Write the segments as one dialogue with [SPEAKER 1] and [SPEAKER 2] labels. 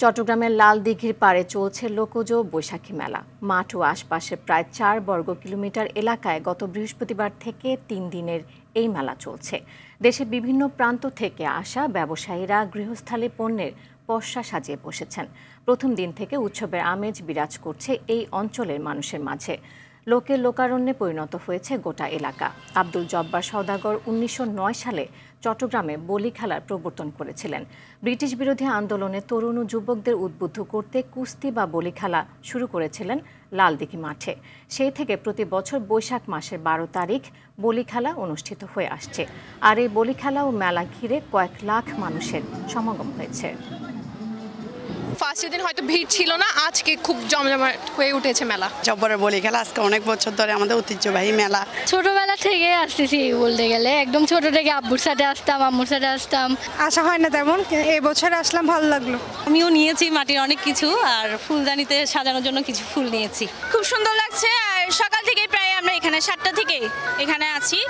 [SPEAKER 1] চট্টগ্রামের লাল দিঘির পাড়ে চলছে লোকজ বৈশাখী মেলা। মাঠ ও আশপাশের প্রায় 4 বর্গ কিলোমিটার এলাকায় গত বৃহস্পতিবার থেকে 3 দিনের এই মেলা চলছে। দেশের বিভিন্ন প্রান্ত থেকে আসা ব্যবসায়ীরা গৃহস্থালী পণ্যের পসরা সাজিয়ে বসেছেন। প্রথম দিন থেকে উৎসবের আমেজ বিরাজ করছে এই অঞ্চলের মানুষের মাঝে। লোকে লোকারণ্যে পরিণত হয়েছে গোটা এলাকা। আব্দুল জব্বার সওদাগর 1909 সালে চট্টগ্রামে বলি খেলার প্রবর্তন করেছিলেন। ব্রিটিশ বিরোধী আন্দোলনে তরুণ ও যুবকদের উদ্বুদ্ধ করতে কুস্তি বা বলি খেলা শুরু করেছিলেন লালদিঘি মাঠে। সেই থেকে প্রতি বছর বৈশাখ মাসের 12 তারিখ বলি খেলা অনুষ্ঠিত হয়ে আসছে। আর এই বলি খেলা ও মেলা ঘিরে কয়েক লাখ মানুষের সমাগম হয়েছে।
[SPEAKER 2] ফার্স্টের দিন হয়তো ভিড় ছিল না, আজকে খুব জমজমাট হয়ে উঠেছে মেলা।
[SPEAKER 3] জব্বরের বলি খেলা আজকে অনেক বছর ধরে আমাদের ঐতিহ্যবাহী মেলা।
[SPEAKER 4] ছোটবেলা থেকে আসতেছি বলতে গেলে, একদম ছোট থেকে আব্বুর সাথে আসতাম, আম্মুর সাথে আসতাম।
[SPEAKER 5] আসা হয় না তেমন, এই বছর আসলাম, ভালো লাগলো।
[SPEAKER 6] আমিও নিয়েছি মাটির অনেক কিছু, আর ফুলদানিতে সাজানোর জন্য কিছু ফুল নিয়েছি।
[SPEAKER 7] খুব সুন্দর লাগছে। আর সকাল থেকে প্রায় আমরা এখানে 7টা থেকে এখানে আছি।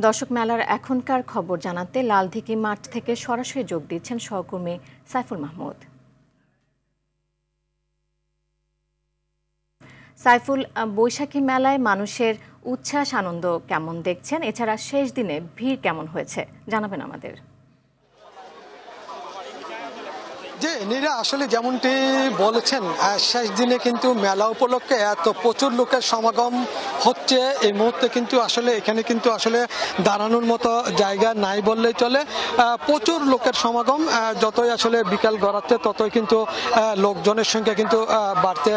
[SPEAKER 1] দর্শক, মেলার এখনকার খবর জানাতে লালদিঘি মাঠ থেকে সরাসরি যোগ দিচ্ছেন সহকর্মী সাইফুল মাহমুদ। সাইফুল, বৈশাখী মেলায় মানুষের উচ্ছ্বাস আনন্দ কেমন দেখছেন? এছাড়া শেষ দিনে ভিড় কেমন হয়েছে জানাবেন আমাদের।
[SPEAKER 8] যে নীরা আসলে যেমনটি বলেছেন, শেষ দিনে কিন্তু মেলা উপলক্ষে এত প্রচুর লোকের সমাগম হচ্ছে। এই মুহূর্তে কিন্তু আসলে এখানে কিন্তু আসলে দাঁড়ানোর মতো জায়গা নাই বললেই চলে। প্রচুর লোকের সমাগম, যতই আসলে বিকাল গড়াচ্ছে ততই কিন্তু লোকজনের সংখ্যা কিন্তু বাড়তে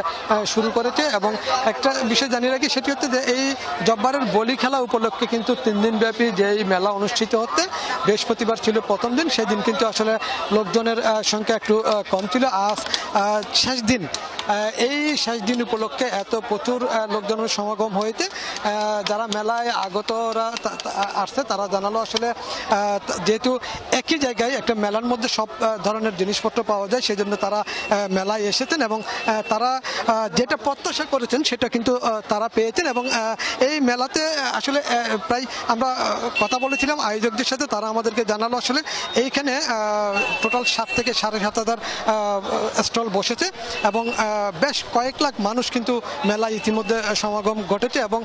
[SPEAKER 8] শুরু করেছে। এবং একটা বিষয় জানিয়ে রাখি, সেটি হচ্ছে যে এই জব্বারের বলি খেলা উপলক্ষে কিন্তু 3 দিন ব্যাপী যে এই মেলা অনুষ্ঠিত হচ্ছে, বৃহস্পতিবার ছিল প্রথম দিন, সেদিন কিন্তু আসলে লোকজনের সংখ্যা একটু কম ছিল। আজ শেষ দিন, এই শেষ দিন উপলক্ষে এত প্রচুর লোকজনের সমাগম হয়েছে। যারা মেলায় আগতরা আসছে তারা জানালো আসলে যেহেতু একই জায়গায় একটা মেলার মধ্যে সব ধরনের জিনিসপত্র পাওয়া যায়, সেই জন্য তারা মেলায় এসেছেন এবং তারা যেটা প্রত্যাশা করেছেন সেটা কিন্তু তারা পেয়েছেন। এবং এই মেলাতে আসলে প্রায় আমরা কথা বলেছিলাম আয়োজকদের সাথে, তারা আমাদেরকে জানালো আসলে এইখানে টোটাল 7 থেকে 7,500 স্টল বসেছে এবং বেশ কয়েক লাখ মানুষ কিন্তু মেলায় ইতিমধ্যে সমাগম ঘটেছে এবং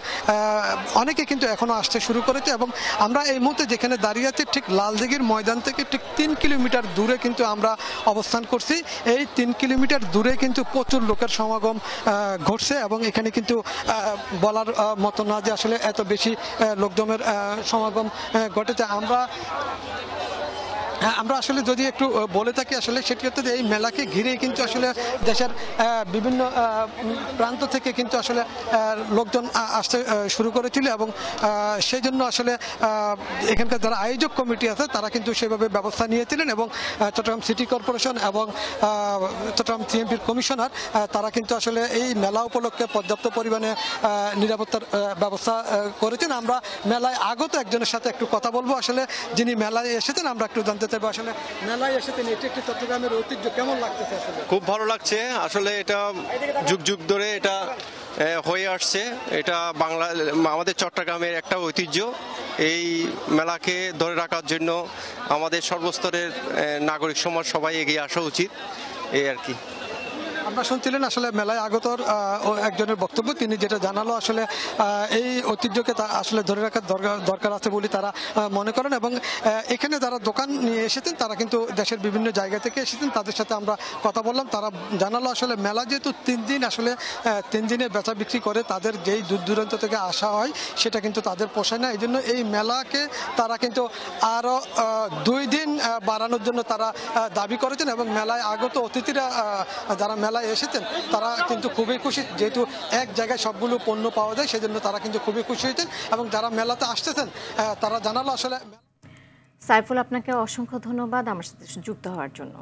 [SPEAKER 8] অনেকে কিন্তু এখনো আসতে শুরু করেছে। এবং আমরা এই মুহূর্তে যেখানে দাঁড়িয়ে আছি, ঠিক লালদিঘির ময়দান থেকে ঠিক 3 কিলোমিটার দূরে কিন্তু আমরা অবস্থান করছি। এই 3 কিলোমিটার দূরে কিন্তু প্রচুর লোকের সমাগম ঘটছে এবং এখানে কিন্তু বলার মতো না যে আসলে এত বেশি লোকজনের সমাগম ঘটেছে। আমরা আসলে যদি একটু বলে থাকি, আসলে সেটি হচ্ছে যে এই মেলাকে ঘিরে কিন্তু আসলে দেশের বিভিন্ন প্রান্ত থেকে কিন্তু আসলে লোকজন আসতে শুরু করেছিল এবং সেই জন্য আসলে এখানকার যারা আয়োজক কমিটি আছে তারা কিন্তু সেভাবে ব্যবস্থা নিয়েছিলেন এবং চট্টগ্রাম সিটি কর্পোরেশন এবং চট্টগ্রাম সিএমপির কমিশনার তারা কিন্তু আসলে এই মেলা উপলক্ষে পর্যাপ্ত পরিমাণে নিরাপত্তার ব্যবস্থা করেছেন। আমরা মেলায় আগত একজনের সাথে একটু কথা বলবো, আসলে যিনি মেলায় এসেছেন, আমরা একটু জানতে চাইবো আসলে মেলায় এসেছেন, এটি একটি চট্টগ্রামের ঐতিহ্য, কেমন লাগতেছে? আসলে
[SPEAKER 9] খুব ভালো লাগছে। আসলে এটা যুগ যুগ ধরে এটা হয়ে আসছে, এটা আমাদের চট্টগ্রামের একটা ঐতিহ্য। এই মেলাকে ধরে রাখার জন্য আমাদের সর্বস্তরের নাগরিক সমাজ সবাই এগিয়ে আসা উচিত, এই আর কি।
[SPEAKER 8] আমরা শুনছিলেন আসলে মেলায় আগতর একজনের বক্তব্য, তিনি যেটা জানালো আসলে এই ঐতিহ্যকে আসলে ধরে রাখার দরকার আছে বলে তারা মনে করেন। এবং এখানে যারা দোকান নিয়ে এসেছেন তারা কিন্তু দেশের বিভিন্ন জায়গা থেকে এসেছেন, তাদের সাথে আমরা কথা বললাম। তারা জানালো আসলে মেলা যেহেতু 3 দিন, আসলে 3 দিনে বেচা বিক্রি করে তাদের যেই দূর দূরান্ত থেকে আসা হয় সেটা কিন্তু তাদের পোষায় না। এই জন্য এই মেলাকে তারা কিন্তু আরও 2 দিন বাড়ানোর জন্য তারা দাবি করেছেন। এবং মেলায় আগত অতিথিরা যারা মেলায় এসেছেন তারা কিন্তু খুবই খুশি, যেহেতু এক জায়গায় সবগুলো পণ্য পাওয়া যায়, সেজন্য তারা কিন্তু খুবই খুশি হয়েছেন। এবং যারা মেলাতে আসতেছেন তারা জানালো আসলে।
[SPEAKER 1] সাইফুল, আপনাকে অসংখ্য ধন্যবাদ আমার সাথে যুক্ত হওয়ার জন্য।